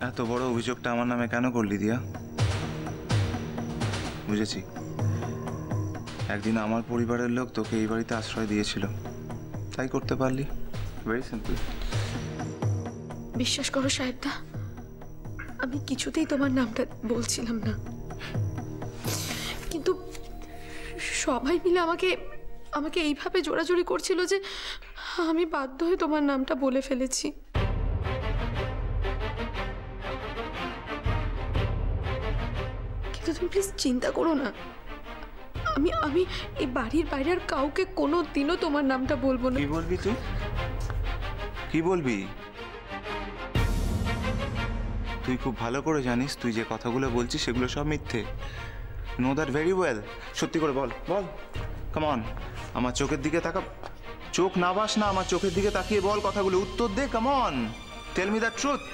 এত বড় অভিযোগটা আমার নামে কেন করলি দিয়া? বুঝেছি, একদিন আমার পরিবারের লোক তোকে এই বাড়িতে আশ্রয় দিয়েছিল, তাই করতে পারলি। Very simple. বিশ্বাস করো সাহেবদা, আমি কিছুতেই তোমার নামটা বলছিলাম না, কিন্তু সবাই মিলে আমাকে এইভাবে জোরাজোরি করছিল যে আমি বাধ্য হয়ে তোমার নামটা বলে ফেলেছি। কিন্তু তুমি প্লিজ চিন্তা করো না, আমি এই বাড়ির বাইরে আর কাউকে কোনো দিনও তোমার নামটা বলবো না। কি বলবি তুই? কি বলবি? তুই খুব ভালো করে জানিস তুই যে কথাগুলো বলছিস সেগুলো সব মিথ্যে। Know that very well. সত্যি করে বল, বল, কাম অন, আমার চোখের দিকে তাকা। চোখ না বাস না, আমার চোখের দিকে তাকিয়ে বল কথাগুলো, উত্তর দে, come on, tell me the truth.